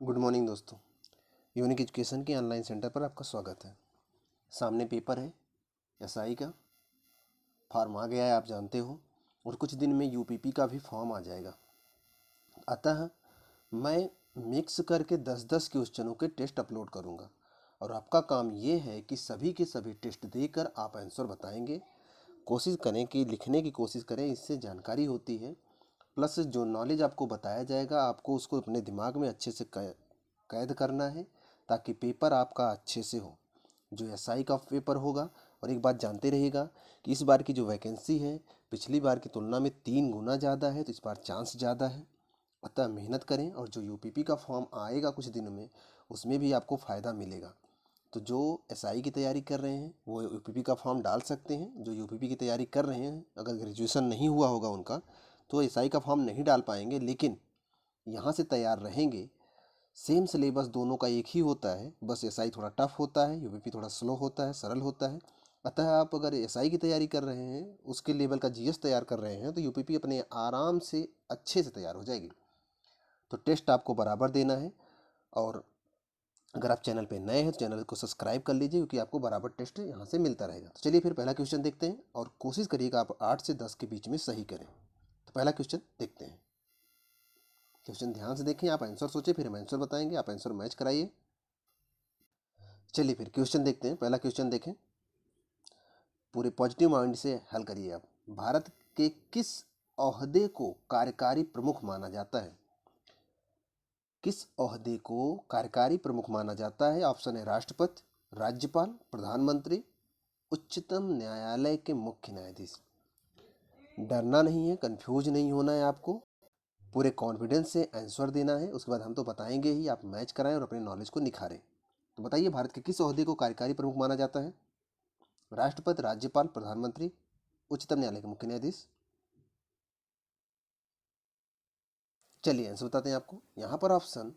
Good morning दोस्तों। Unique education के online centre पर आपका स्वागत है। सामने पेपर है, एसआई का फॉर्म आ गया है, आप जानते हो, और कुछ दिन में यूपीपी का भी फॉर्म आ जाएगा। अतः मैं मिक्स करके 10-10 क्वेश्चनों के टेस्ट अपलोड करूंगा और आपका काम ये है कि सभी के सभी टेस्ट देकर आप आंसर बताएंगे। कोशिश करें कि लिखने की कोशिश करें, इससे जानकारी होती है। प्लस जो नॉलेज आपको बताया जाएगा आपको उसको अपने दिमाग में अच्छे से कैद करना है ताकि पेपर आपका अच्छे से हो। जो एसआई का पेपर होगा, और एक बात जानते रहिएगा कि इस बार की जो वैकेंसी है पिछली बार की तुलना में 3 गुना ज़्यादा है, तो इस बार चांस ज़्यादा है। अतः मेहनत करें, और जो यूपीपी का फॉर्म आएगा कुछ दिन में उसमें भी आपको फ़ायदा मिलेगा। तो जो एसआई की तैयारी कर रहे हैं वो यूपीपी का फॉर्म डाल सकते हैं। जो यूपीपी की तैयारी कर रहे हैं, अगर ग्रेजुएशन नहीं हुआ होगा उनका, तो एसआई का फॉर्म नहीं डाल पाएंगे, लेकिन यहाँ से तैयार रहेंगे। सेम सिलेबस दोनों का एक ही होता है, बस एसआई थोड़ा टफ होता है, यूपीपी थोड़ा स्लो होता है, सरल होता है। अतः आप अगर एसआई की तैयारी कर रहे हैं, उसके लेवल का जीएस तैयार कर रहे हैं, तो यूपीपी अपने आराम से अच्छे से तैयार हो जाएगी। तो टेस्ट आपको बराबर देना है। और अगर आप चैनल पे नए हैं तो चैनल को सब्सक्राइब कर लीजिए, क्योंकि आपको बराबर टेस्ट यहाँ से मिलता रहेगा। तो चलिए फिर पहला क्वेश्चन देखते हैं, और कोशिश करिएगा आप 8 से 10 के बीच में सही करें। तो पहला क्वेश्चन देखते हैं। क्वेश्चन ध्यान से देखें, आप आंसर सोचें, फिर हम आंसर बताएंगे, आप आंसर मैच कराइए। चलिए फिर क्वेश्चन देखते हैं। पहला क्वेश्चन देखें, पूरे पॉजिटिव माइंड से हल करिए आप। भारत के किस ओहदे को कार्यकारी प्रमुख माना जाता है? किस ओहदे को कार्यकारी प्रमुख माना जाता है? ऑप्शन है राष्ट्रपति, राज्यपाल, प्रधानमंत्री, उच्चतम न्यायालय के मुख्य न्यायाधीश। डरना नहीं है, कंफ्यूज नहीं होना है आपको, पूरे कॉन्फिडेंस से आंसर देना है। उसके बाद हम तो बताएंगे ही, आप मैच कराएं और अपने नॉलेज को निखारें। तो बताइए, भारत के किस ओहदे को कार्यकारी प्रमुख माना जाता है? राष्ट्रपति, राज्यपाल, प्रधानमंत्री, उच्चतम न्यायालय के मुख्य न्यायाधीश। चलिए आंसर बताते हैं आपको। यहाँ पर ऑप्शन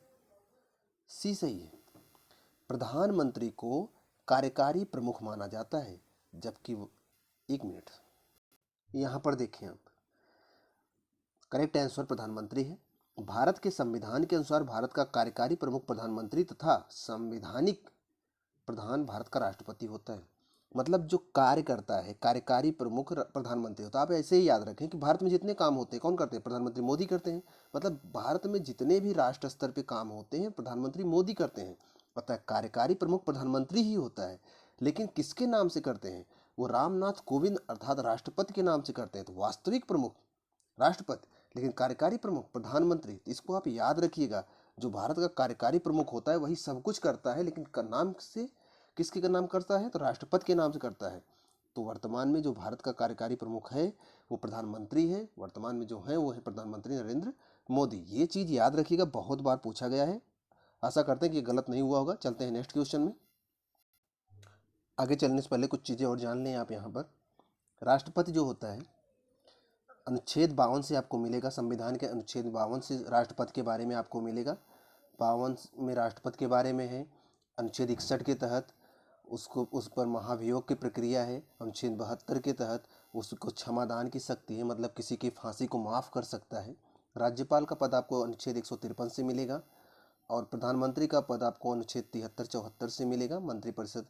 सी सही है, प्रधानमंत्री को कार्यकारी प्रमुख माना जाता है, जबकि वो, एक मिनट, यहाँ पर देखें आप, करेक्ट आंसर प्रधानमंत्री है। भारत के संविधान के अनुसार भारत का कार्यकारी प्रमुख प्रधानमंत्री तथा संवैधानिक प्रधान भारत का राष्ट्रपति होता है। मतलब जो कार्य करता है, कार्यकारी प्रमुख प्रधानमंत्री होता है। आप ऐसे ही याद रखें कि भारत में जितने काम होते हैं कौन करते हैं? प्रधानमंत्री मोदी करते हैं। मतलब भारत में जितने भी राष्ट्र स्तर पे काम होते हैं प्रधानमंत्री मोदी करते हैं। पता है, कार्यकारी प्रमुख प्रधानमंत्री ही होता है, लेकिन किसके नाम से करते हैं? वो रामनाथ कोविंद अर्थात राष्ट्रपति के नाम से करते हैं। तो वास्तविक प्रमुख राष्ट्रपति, लेकिन कार्यकारी प्रमुख प्रधानमंत्री। तो इसको आप याद रखिएगा, जो भारत का कार्यकारी प्रमुख होता है वही सब कुछ करता है, लेकिन नाम से किसके का नाम करता है? तो राष्ट्रपति के नाम से करता है। तो वर्तमान में जो भारत का कार्यकारी प्रमुख है वो प्रधानमंत्री है। वर्तमान में जो है वो है प्रधानमंत्री नरेंद्र मोदी। ये चीज़ याद रखिएगा, बहुत बार पूछा गया है। आशा करते हैं कि गलत नहीं हुआ होगा। चलते हैं नेक्स्ट क्वेश्चन में। आगे चलने से पहले कुछ चीज़ें और जान लें आप। यहाँ पर राष्ट्रपति जो होता है, अनुच्छेद 52 से आपको मिलेगा, संविधान के अनुच्छेद 52 से राष्ट्रपति के बारे में आपको मिलेगा। 52 में राष्ट्रपति के बारे में है। अनुच्छेद 61 के तहत उसको, उस पर महाभियोग की प्रक्रिया है। अनुच्छेद 72 के तहत उसको क्षमादान की शक्ति है, मतलब किसी की फांसी को माफ़ कर सकता है। राज्यपाल का पद आपको अनुच्छेद 153 से मिलेगा, और प्रधानमंत्री का पद आपको अनुच्छेद 73-74 से मिलेगा। मंत्रिपरिषद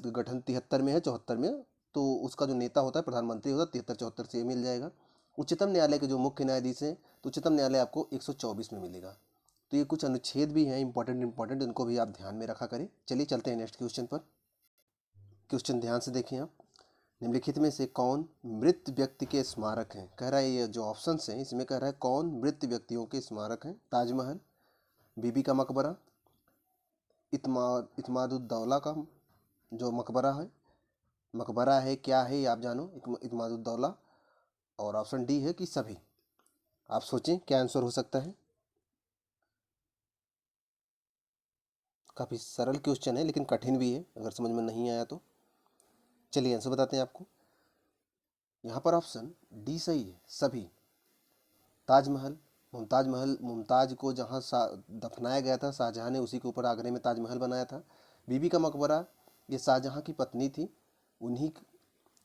का गठन 73 में है, 74 में, तो उसका जो नेता होता है प्रधानमंत्री होता है, 73-74 से मिल जाएगा। उच्चतम न्यायालय के जो मुख्य न्यायाधीश हैं, तो उच्चतम न्यायालय आपको 124 में मिलेगा। तो ये कुछ अनुच्छेद भी हैं इंपॉर्टेंट, इनको भी आप ध्यान में रखा करें। चलिए चलते हैं नेक्स्ट क्वेश्चन पर। क्वेश्चन ध्यान से देखें आप। निम्नलिखित में से कौन मृत व्यक्ति के स्मारक हैं? कह रहा है, ये जो ऑप्शन हैं इसमें कह रहा है कौन मृत व्यक्तियों के स्मारक हैं? ताजमहल, बीबी का मकबरा, इत्मादुद्दौला का जो मकबरा है, क्या है ये आप जानो, इत्मादुद्दौला। और ऑप्शन डी है कि सभी। आप सोचें क्या आंसर हो सकता है। काफ़ी सरल क्वेश्चन है, लेकिन कठिन भी है अगर समझ में नहीं आया तो। चलिए आंसर बताते हैं आपको। यहाँ पर ऑप्शन डी सही है, सभी। ताजमहल, मुमताज को जहाँ दफनाया गया था शाहजहाँ ने, उसी के ऊपर आगरे में ताजमहल बनाया था। बीबी का मकबरा, ये शाहजहाँ की पत्नी थी, उन्हीं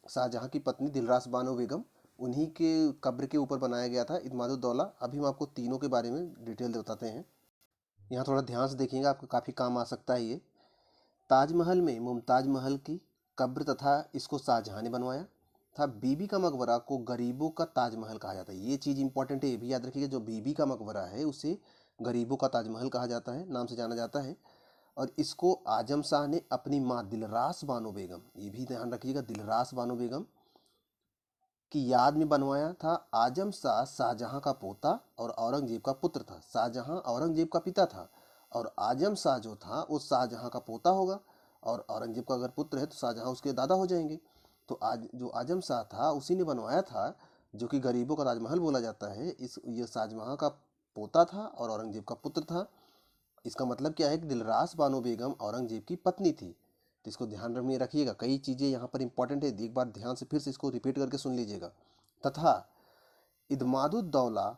शाहजहाँ की पत्नी दिलरास बानो बेगम, उन्हीं के कब्र के ऊपर बनाया गया था। इत्मादुद्दौला, अभी हम आपको तीनों के बारे में डिटेल बताते हैं। यहाँ थोड़ा ध्यान से देखिएगा, आपको काफ़ी काम आ सकता है ये। ताजमहल में मुमताज महल की कब्र तथा इसको शाहजहां ने बनवाया था। बीबी का मकबरा को गरीबों का ताजमहल कहा जाता है। ये चीज़ इंपॉर्टेंट है, ये भी याद रखिएगा। जो बीबी का मकबरा है उसे गरीबों का ताजमहल कहा जाता है, नाम से जाना जाता है। और इसको आजम शाह ने अपनी माँ दिलरास बानो बेगम, ये भी ध्यान रखिएगा, दिलरास बानो बेगम की याद में बनवाया था। आजम शाह शाहजहां का पोता और औरंगजेब का पुत्र था। शाहजहां औरंगजेब का पिता था और आजम शाह जो था वो शाहजहां का पोता होगा, और औरंगजेब का अगर पुत्र है तो शाहजहां उसके दादा हो जाएंगे। तो आज जो आजम शाह था उसी ने बनवाया था, जो कि गरीबों का ताजमहल बोला जाता है। ये शाहजहां का पोता था और औरंगजेब का पुत्र था। इसका मतलब क्या है कि दिलरास बानो बेगम औरंगजेब की पत्नी थी। तो इसको ध्यान में रखिएगा, कई चीज़ें यहाँ पर इंपॉर्टेंट है, एक बार ध्यान से फिर से इसको रिपीट करके सुन लीजिएगा। तथा इदमादुद्दौला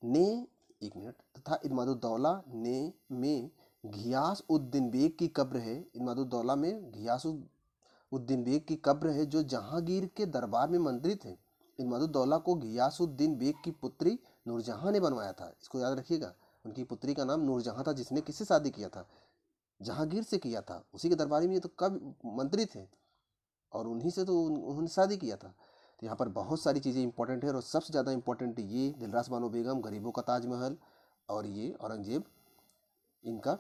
ने, एक मिनट, तथा इदमादुद्दौला ने में घियास उद्दीन बेग की कब्र है। इदमादुद्दौला में घियास उद्दीन बेग की कब्र है, जो जहांगीर के दरबार में मंत्री थे। इदमादुद्दौला को घियासुद्दीन बेग की पुत्री नूरजहां ने बनवाया था। इसको याद रखिएगा, उनकी पुत्री का नाम नूरजहां था, जिसने किससे शादी किया था? जहांगीर से किया था। उसी के दरबारी में ये तो कब मंत्री थे और उन्हीं से तो उन्होंने शादी किया था। तो यहाँ पर बहुत सारी चीज़ें इंपॉर्टेंट है, और सबसे ज़्यादा इंपॉर्टेंट ये दिलरास बानो बेगम, गरीबों का ताजमहल, और ये औरंगजेब इनका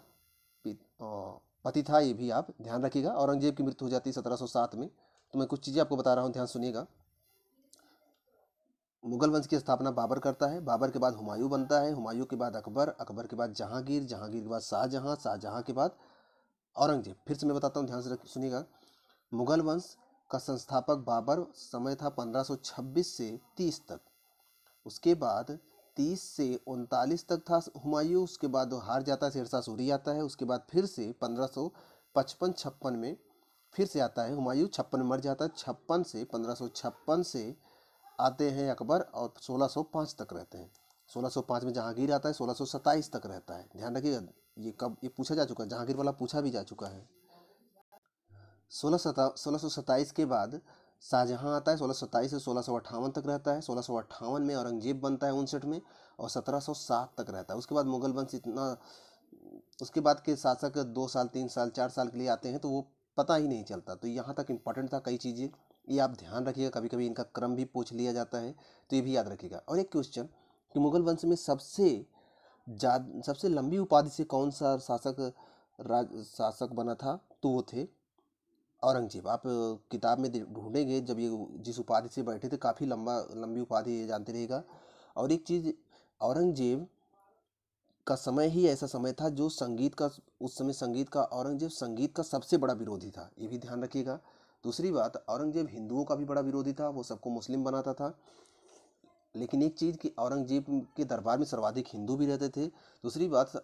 पति था। ये भी आप ध्यान रखिएगा। औरंगजेब की मृत्यु हो जाती है 1707 में। तो मैं कुछ चीज़ें आपको बता रहा हूँ, ध्यान सुनिएगा। मुगल वंश की स्थापना बाबर करता है। बाबर के बाद हुमायूं बनता है। हुमायूं के बाद अकबर। अकबर के बाद जहांगीर। जहांगीर के बाद शाहजहां। शाहजहां के बाद औरंगजेब। फिर से मैं बताता हूँ, ध्यान से सुनिएगा। मुगल वंश का संस्थापक बाबर, समय था 1526 से 30 तक। उसके बाद 30 से 39 तक था हुमायूं। उसके बाद वो हार जाता है, शेरशाह सूरी आता है। उसके बाद फिर से 1555-56 में फिर से आता है हुमायूं। 56 में मर जाता है। 56 से 1556 से आते हैं अकबर, और 1605 तक रहते हैं। 1605 में जहांगीर आता है, 1627 तक रहता है। ध्यान रखिएगा, ये कब ये पूछा जा चुका है, जहांगीर वाला पूछा भी जा चुका है। 1627 के बाद शाहजहां आता है। 1627 से 1658 तक रहता है। 1658 में औरंगजेब बनता है 59 में, और 1707 तक रहता है। उसके बाद मुगल वंश इतना, उसके बाद के शासक 2 साल 3 साल 4 साल के लिए आते हैं, तो वो पता ही नहीं चलता। तो यहाँ तक इम्पोर्टेंट था कई चीज़ें, ये आप ध्यान रखिएगा। कभी कभी इनका क्रम भी पूछ लिया जाता है, तो ये भी याद रखिएगा। और एक क्वेश्चन कि मुगल वंश में सबसे लंबी उपाधि से कौन सा शासक बना था? तो वो थे औरंगजेब। आप किताब में ढूंढेंगे, जब ये जिस उपाधि से बैठे थे, काफ़ी लंबी उपाधि ये जानते रहिएगा। और एक चीज़, औरंगजेब का समय ही ऐसा समय था जो संगीत का, उस समय संगीत का, औरंगजेब संगीत का सबसे बड़ा विरोधी था, ये भी ध्यान रखिएगा। दूसरी बात, औरंगजेब हिंदुओं का भी बड़ा विरोधी था, वो सबको मुस्लिम बनाता था। लेकिन एक चीज़ कि औरंगजेब के दरबार में सर्वाधिक हिंदू भी रहते थे। दूसरी बात,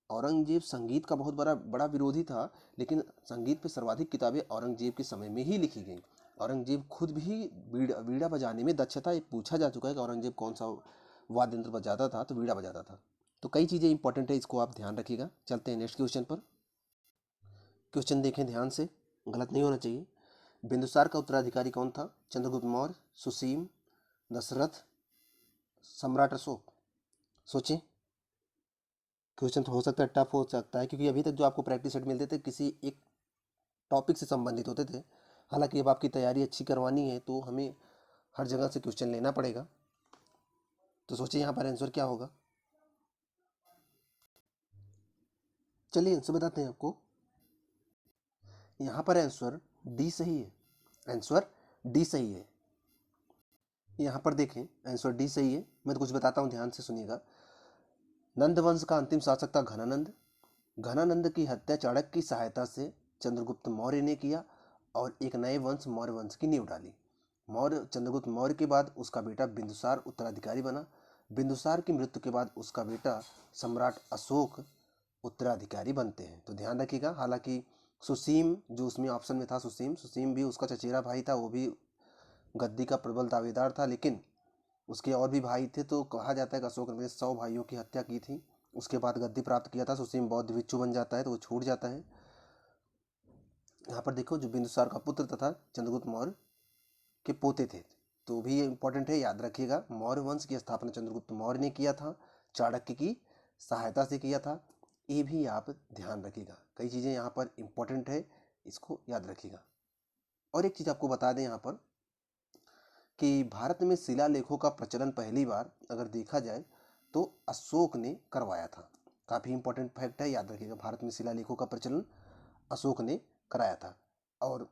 औरंगजेब संगीत का बहुत बड़ा बड़ा विरोधी था, लेकिन संगीत पे सर्वाधिक किताबें औरंगजेब के समय में ही लिखी गई। औरंगजेब खुद भी वीणा बजाने में दक्ष था। ये पूछा जा चुका है कि औरंगजेब कौन सा वाद्य यंत्र बजाता था, तो वीणा बजाता था। तो कई चीज़ें इंपॉर्टेंट है, इसको आप ध्यान रखिएगा। चलते हैं नेक्स्ट क्वेश्चन पर। क्वेश्चन देखें ध्यान से, गलत नहीं होना चाहिए। बिंदुसार का उत्तराधिकारी कौन था? चंद्रगुप्त मौर्य, सुसीम, दशरथ, सम्राट अशोक। सोचें, क्वेश्चन तो हो सकता है टफ हो सकता है, क्योंकि अभी तक जो आपको प्रैक्टिस सेट मिलते थे किसी एक टॉपिक से संबंधित होते थे। हालांकि अब आपकी तैयारी अच्छी करवानी है, तो हमें हर जगह से क्वेश्चन लेना पड़ेगा। तो सोचिए यहाँ पर आंसर क्या होगा। चलिए आंसर बताते हैं आपको। यहाँ पर आंसर डी सही है। आंसर डी सही है। यहाँ पर देखें, आंसर डी सही है। मैं तो कुछ बताता हूँ, ध्यान से सुनिएगा। नंद वंश का अंतिम शासक था घनानंद। घनानंद की हत्या चाणक्य की सहायता से चंद्रगुप्त मौर्य ने किया, और एक नए वंश मौर्य वंश की नींव डाली। चंद्रगुप्त मौर्य के बाद उसका बेटा बिंदुसार उत्तराधिकारी बना। बिंदुसार की मृत्यु के बाद उसका बेटा सम्राट अशोक उत्तराधिकारी बनते हैं। तो ध्यान रखिएगा। हालांकि सुसीम, जो उसमें ऑप्शन में था, सुसीम भी उसका चचेरा भाई था, वो भी गद्दी का प्रबल दावेदार था, लेकिन उसके और भी भाई थे। तो कहा जाता है कि अशोक ने 100 भाइयों की हत्या की थी, उसके बाद गद्दी प्राप्त किया था। सुसीम बौद्ध भिक्षु बन जाता है, तो वो छूट जाता है। यहाँ पर देखो, जो बिंदुसार का पुत्र तथा चंद्रगुप्त मौर्य के पोते थे, तो भी ये इंपॉर्टेंट है, याद रखिएगा। मौर्य वंश की स्थापना चंद्रगुप्त मौर्य ने किया था, चाणक्य की सहायता से किया था। ये भी आप ध्यान रखिएगा, कई चीज़ें यहाँ पर इम्पोर्टेंट है, इसको याद रखिएगा। और एक चीज़ आपको बता दें यहाँ पर कि भारत में शिलालेखों का प्रचलन पहली बार अगर देखा जाए तो अशोक ने करवाया था। काफ़ी इंपॉर्टेंट फैक्ट है, याद रखिएगा। भारत में शिलालेखों का प्रचलन अशोक ने कराया था। और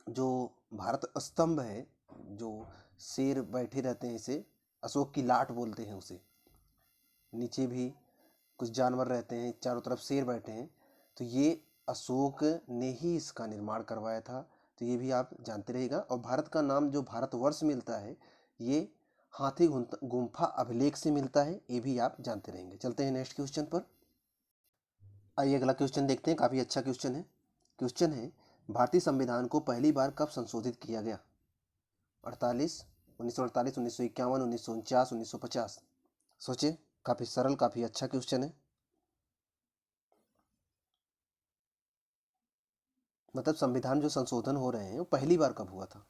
जो भारत स्तंभ है, जो शेर बैठे रहते हैं, इसे अशोक की लाट बोलते हैं उसे, नीचे भी कुछ जानवर रहते हैं, चारों तरफ शेर बैठे हैं, तो ये अशोक ने ही इसका निर्माण करवाया था। तो ये भी आप जानते रहिएगा। और भारत का नाम जो भारतवर्ष मिलता है, ये हाथी गुम्फा अभिलेख से मिलता है, ये भी आप जानते रहेंगे। चलते हैं नेक्स्ट क्वेश्चन पर। आइए अगला क्वेश्चन देखते हैं, काफ़ी अच्छा क्वेश्चन है। क्वेश्चन है, भारतीय संविधान को पहली बार कब संशोधित किया गया? 1948, 1951, 1949, 1950। सोचिए, काफ़ी सरल, काफ़ी अच्छा क्वेश्चन है। मतलब संविधान जो संशोधन हो रहे हैं वो पहली बार कब हुआ था?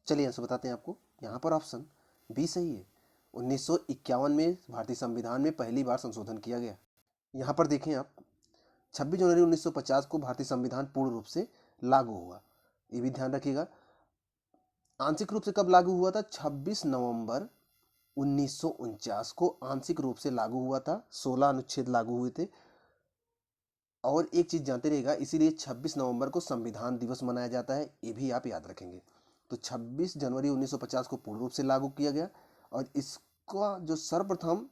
चलिए आंसर बताते हैं आपको। यहाँ पर ऑप्शन बी सही है, 1951 में भारतीय संविधान में पहली बार संशोधन किया गया। यहाँ पर देखें आप, 26 जनवरी 1950 को भारतीय संविधान पूर्ण रूप से लागू हुआ, ये भी ध्यान रखिएगा। आंशिक रूप से कब लागू हुआ था? 26 नवंबर 1949 को आंशिक रूप से लागू हुआ था, 16 अनुच्छेद लागू हुए थे। और एक चीज जानते रहिएगा, इसीलिए 26 नवंबर को संविधान दिवस मनाया जाता है, ये भी आप याद रखेंगे। तो 26 जनवरी 1950 को पूर्ण रूप से लागू किया गया। और इसका जो सर्वप्रथम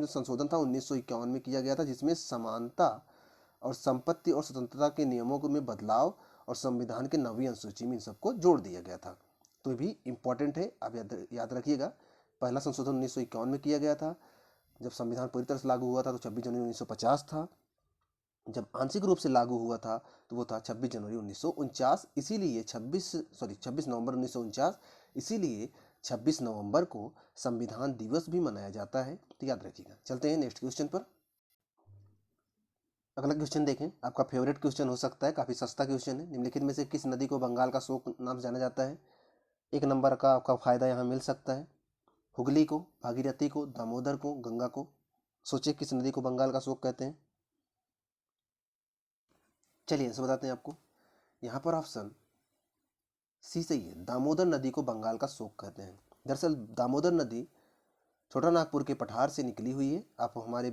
जो संशोधन था 1951 में किया गया था, जिसमें समानता और संपत्ति और स्वतंत्रता के नियमों में बदलाव और संविधान के 9वीं अनुसूची में इन सबको जोड़ दिया गया था। तो ये भी इंपॉर्टेंट है, आप याद रखिएगा। पहला संशोधन 1951 में किया गया था, जब संविधान पूरी तरह से लागू हुआ था तो 26 जनवरी 1950 था। जब आंशिक रूप से लागू हुआ था तो वो था 26 जनवरी 1949। इसीलिए 26 नवंबर 1949, इसीलिए 26 नवंबर को संविधान दिवस भी मनाया जाता है, तो याद रखिएगा। चलते हैं नेक्स्ट क्वेश्चन पर। अगला क्वेश्चन देखें, आपका फेवरेट क्वेश्चन हो सकता है, काफ़ी सस्ता क्वेश्चन है। निम्नलिखित में से किस नदी को बंगाल का शोक नाम से जाना जाता है? 1 नंबर का आपका फायदा यहाँ मिल सकता है, हुगली को, भागीरथी को, दामोदर को, गंगा को। सोचिए किस नदी को बंगाल का शोक कहते हैं। चलिए ऐसे बताते हैं आपको। यहाँ पर ऑप्शन सी सही है, दामोदर नदी को बंगाल का शोक कहते हैं। दरअसल दामोदर नदी छोटा नागपुर के पठार से निकली हुई है। आप हमारे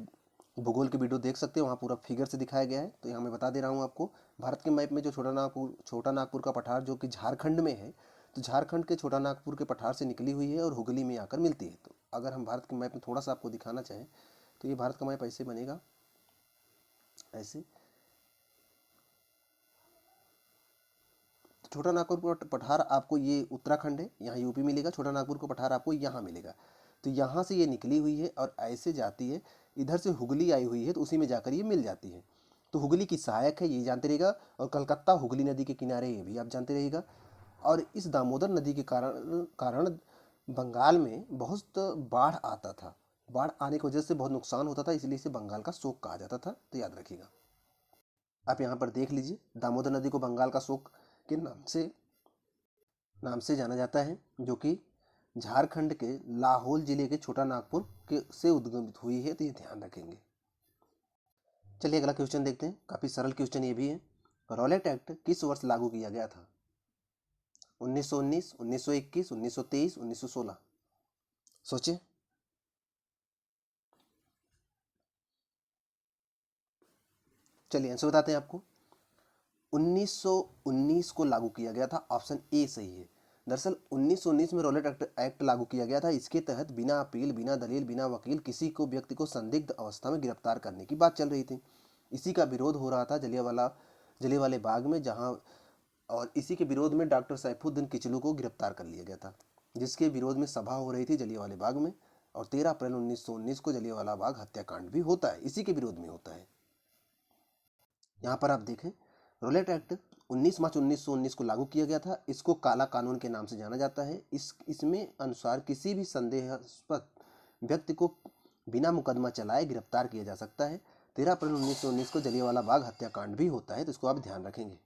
भूगोल की वीडियो देख सकते हैं, वहाँ पूरा फिगर से दिखाया गया है। तो यहाँ मैं बता दे रहा हूँ आपको, भारत के मैप में जो छोटा नागपुर का पठार जो कि झारखंड में है, तो झारखंड के छोटा नागपुर के पठार से निकली हुई है और हुगली में आकर मिलती है। तो अगर हम भारत के मैप में थोड़ा सा आपको दिखाना चाहें तो ये भारत का मैप ऐसे बनेगा, ऐसे। छोटा नागपुर का पठार आपको, ये उत्तराखंड है, यहाँ यूपी मिलेगा। छोटा नागपुर का पठार आपको यहाँ मिलेगा। तो यहाँ से ये निकली हुई है और ऐसे जाती है, इधर से हुगली आई हुई है, तो उसी में जाकर ये मिल जाती है। तो हुगली की सहायक है, ये जानते रहिएगा। और कलकत्ता हुगली नदी के किनारे, ये भी आप जानते रहिएगा। और इस दामोदर नदी के कारण कारण बंगाल में बहुत बाढ़ आता था। बाढ़ आने की वजह से बहुत नुकसान होता था, इसलिए इसे बंगाल का शोक कहा जाता था, तो याद रखिएगा। आप यहाँ पर देख लीजिए, दामोदर नदी को बंगाल का शोक के नाम से जाना जाता है, जो कि झारखंड के लाहौल जिले के छोटा नागपुर के से उद्गमित हुई है, तो ये ध्यान रखेंगे। चलिए अगला क्वेश्चन देखते हैं, काफ़ी सरल क्वेश्चन ये भी है। रॉलेट एक्ट किस वर्ष लागू किया गया था? 1919, 1921, 1923, 1916। सोचिए। चलिए आंसर बताते हैं आपको। 1919 को लागू किया गया था, ऑप्शन ए सही है। दरअसल 1919 में रॉलेट एक्ट लागू किया गया था। इसके तहत बिना अपील, बिना दलील, बिना वकील किसी को व्यक्ति को संदिग्ध अवस्था में गिरफ्तार करने की बात चल रही थी। इसी का विरोध हो रहा था जलियांवाले बाग में, जहां और इसी के विरोध में डॉक्टर सैफुद्दीन किचलू को गिरफ्तार कर लिया गया था, जिसके विरोध में सभा हो रही थी जलियांवाले बाग में। और 13 अप्रैल 1919 को जलियांवाला बाग हत्याकांड भी होता है, इसी के विरोध में होता है। यहाँ पर आप देखें, रॉलेट एक्ट 19 मार्च 1919 को लागू किया गया था। इसको काला कानून के नाम से जाना जाता है। इसमें अनुसार किसी भी संदेहास्पद व्यक्ति को बिना मुकदमा चलाए गिरफ्तार किया जा सकता है। 13 अप्रैल 1919 को जलियांवाला बाग हत्याकांड भी होता है, तो इसको आप ध्यान रखेंगे।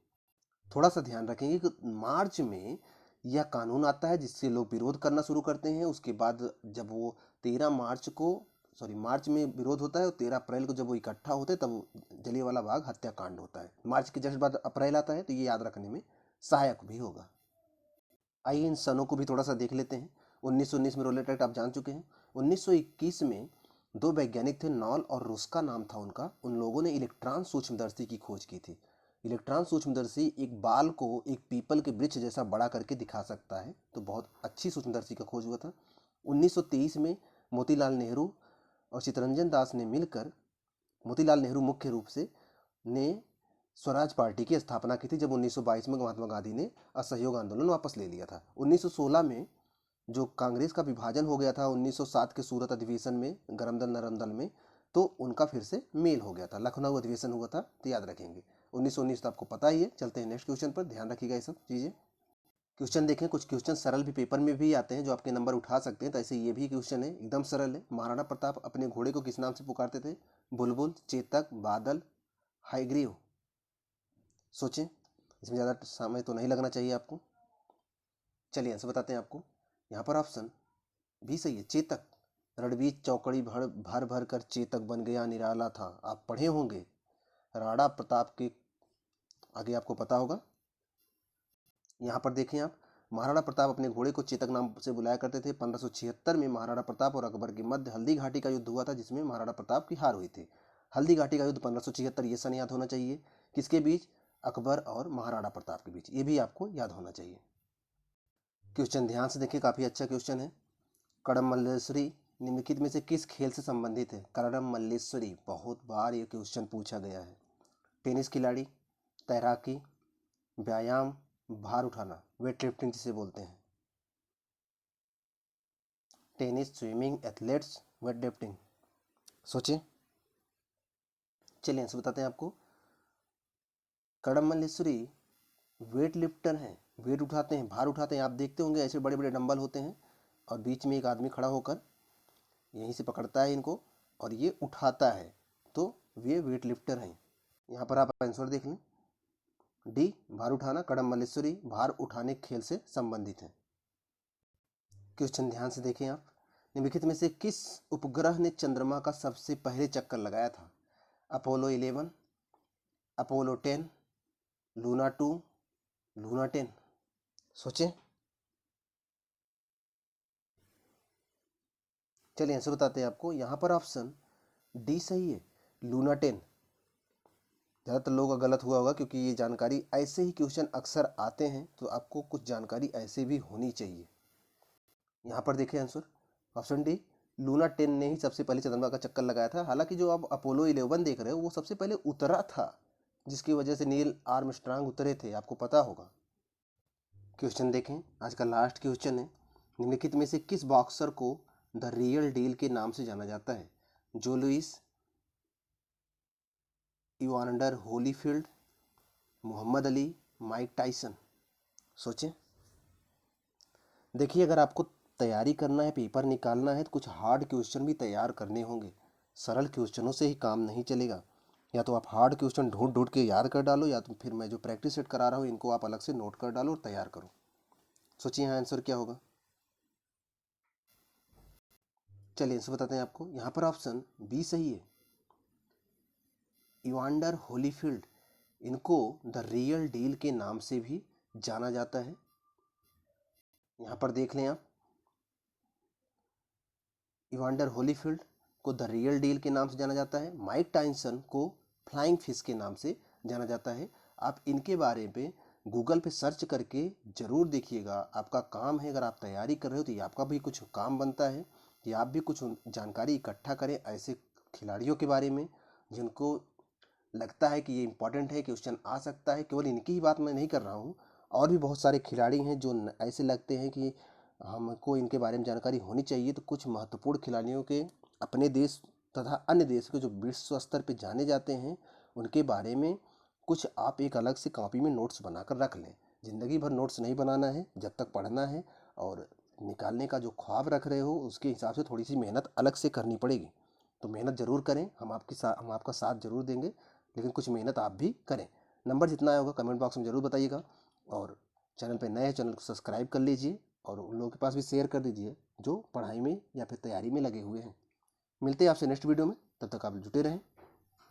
थोड़ा सा ध्यान रखेंगे कि मार्च में यह कानून आता है, जिससे लोग विरोध करना शुरू करते हैं। उसके बाद जब वो 13 मार्च को सॉरी मार्च में विरोध होता है और 13 अप्रैल को जब वो इकट्ठा होते हैं तब जलियांवाला बाग हत्याकांड होता है। मार्च के जस्ट बाद अप्रैल आता है, तो ये याद रखने में सहायक भी होगा। आइए इन सनों को भी थोड़ा सा देख लेते हैं। 1919 में रोलेट एक्ट आप जान चुके हैं। 1921 में दो वैज्ञानिक थे, नॉल और रुस्का नाम था उनका। उन लोगों ने इलेक्ट्रॉन सूक्ष्मदर्शी की खोज की थी। इलेक्ट्रॉन सूक्ष्मदर्शी एक बाल को एक पीपल के वृक्ष जैसा बड़ा करके दिखा सकता है, तो बहुत अच्छी सूक्ष्मदर्शी का खोज हुआ था। 1923 में मोतीलाल नेहरू और चित्तरंजन दास ने मिलकर, मोतीलाल नेहरू मुख्य रूप से, ने स्वराज पार्टी की स्थापना की थी, जब 1922 में महात्मा गांधी ने असहयोग आंदोलन वापस ले लिया था। 1916 में जो कांग्रेस का विभाजन हो गया था 1907 के सूरत अधिवेशन में, गरम दल नरम दल में, तो उनका फिर से मेल हो गया था। लखनऊ अधिवेशन हुआ था, तो याद रखेंगे। 1919 तो आपको पता ही है। चलते हैं नेक्स्ट क्वेश्चन पर, ध्यान रखिएगा ये सब चीज़ें। क्वेश्चन देखें, कुछ क्वेश्चन सरल भी पेपर में भी आते हैं जो आपके नंबर उठा सकते हैं, तो ऐसे ये भी क्वेश्चन है, एकदम सरल है। महाराणा प्रताप अपने घोड़े को किस नाम से पुकारते थे? बुलबुल, चेतक, बादल, हाइग्रीव। सोचें, इसमें ज़्यादा समय तो नहीं लगना चाहिए आपको। चलिए आंसर बताते हैं आपको। यहाँ पर ऑप्शन भी सही है, चेतक। रणबीर चौकड़ी भर भर भर कर चेतक बन गया निराला था, आप पढ़े होंगे। राणा प्रताप के आगे आपको पता होगा। यहाँ पर देखें आप, महाराणा प्रताप अपने घोड़े को चेतक नाम से बुलाया करते थे। 1576 में महाराणा प्रताप और अकबर के मध्य हल्दी घाटी का युद्ध हुआ था, जिसमें महाराणा प्रताप की हार हुई थी। हल्दी घाटी का युद्ध 1576, ये सन याद होना चाहिए। किसके बीच? अकबर और महाराणा प्रताप के बीच, ये भी आपको याद होना चाहिए। क्वेश्चन ध्यान से देखिए, काफ़ी अच्छा क्वेश्चन है। कड़म मल्लेश्वरी निम्नलिखित में से किस खेल से संबंधित है? कड़म मल्लेश्वरी बहुत बार ये क्वेश्चन पूछा गया है। टेनिस खिलाड़ी, तैराकी, व्यायाम, भार उठाना, वेट लिफ्टिंग जिसे बोलते हैं। Tennis, swimming, athletes, weight lifting. सोचिए। चलिए आंसर बताते हैं आपको। कड़म मल्लेश्वरी वेट लिफ्टर हैं, वेट उठाते हैं, भार उठाते हैं। आप देखते होंगे ऐसे बड़े बड़े डंबल होते हैं और बीच में एक आदमी खड़ा होकर यहीं से पकड़ता है इनको और ये उठाता है, तो वे वेट लिफ्टर हैं। यहाँ पर आप आंसर देख लें, डी भार उठाना। कड़म मल्लेश्वरी भार उठाने खेल से संबंधित है। क्वेश्चन ध्यान से देखें आप, निम्नलिखित में से किस उपग्रह ने चंद्रमा का सबसे पहले चक्कर लगाया था? Apollo 11, Apollo 10, Luna 2, Luna 10। सोचें। चलिए आंसर बताते हैं आपको। यहाँ पर ऑप्शन डी सही है, लूना 10। ज़्यादातर लोगों का गलत हुआ होगा, क्योंकि ये जानकारी, ऐसे ही क्वेश्चन अक्सर आते हैं, तो आपको कुछ जानकारी ऐसे भी होनी चाहिए। यहाँ पर देखिए आंसर, ऑप्शन डी लूना 10 ने ही सबसे पहले चंद्रमा का चक्कर लगाया था। हालांकि जो आप अपोलो 11 देख रहे हो वो सबसे पहले उतरा था, जिसकी वजह से नील आर्मस्ट्रांग उतरे थे, आपको पता होगा। क्वेश्चन देखें, आज का लास्ट क्वेश्चन है। निम्नलिखित में से किस बॉक्सर को द रियल डील के नाम से जाना जाता है? जो Lewis, Evander Holyfield, Muhammad Ali, Mike Tyson. सोचें। देखिए, अगर आपको तैयारी करना है, पेपर निकालना है, तो कुछ हार्ड क्वेश्चन भी तैयार करने होंगे। सरल क्वेश्चनों से ही काम नहीं चलेगा। या तो आप हार्ड क्वेश्चन ढूंढ ढूंढ के याद कर डालो, या तो फिर मैं जो प्रैक्टिस सेट करा रहा हूँ इनको आप अलग से नोट कर डालो और तैयार करो। सोचिए यहाँ आंसर क्या होगा। चलिए आंसर बताते हैं आपको। यहाँ पर ऑप्शन बी सही है, इवांडर होलीफील्ड। इनको द रियल डील के नाम से भी जाना जाता है। यहाँ पर देख लें आप, इवांडर होलीफील्ड को द रियल डील के नाम से जाना जाता है। माइक टाइसन को फ्लाइंग फिश के नाम से जाना जाता है। आप इनके बारे में गूगल पे सर्च करके ज़रूर देखिएगा। आपका काम है, अगर आप तैयारी कर रहे हो तो ये आपका भी कुछ काम बनता है कि आप भी कुछ जानकारी इकट्ठा करें ऐसे खिलाड़ियों के बारे में जिनको लगता है कि ये इम्पोर्टेंट है, क्वेश्चन आ सकता है। केवल इनकी ही बात मैं नहीं कर रहा हूँ, और भी बहुत सारे खिलाड़ी हैं जो ऐसे लगते हैं कि हमको इनके बारे में जानकारी होनी चाहिए। तो कुछ महत्वपूर्ण खिलाड़ियों के, अपने देश तथा अन्य देश के जो विश्व स्तर पे जाने जाते हैं, उनके बारे में कुछ आप एक अलग से कॉपी में नोट्स बनाकर रख लें। ज़िंदगी भर नोट्स नहीं बनाना है, जब तक पढ़ना है और निकालने का जो ख्वाब रख रहे हो उसके हिसाब से थोड़ी सी मेहनत अलग से करनी पड़ेगी। तो मेहनत ज़रूर करें, हम आपका साथ ज़रूर देंगे, लेकिन कुछ मेहनत आप भी करें। नंबर जितना आया होगा कमेंट बॉक्स में ज़रूर बताइएगा, और चैनल पे नए हैं चैनल को सब्सक्राइब कर लीजिए और उन लोगों के पास भी शेयर कर दीजिए जो पढ़ाई में या फिर तैयारी में लगे हुए हैं। मिलते हैं आपसे नेक्स्ट वीडियो में, तब तक आप जुटे रहें।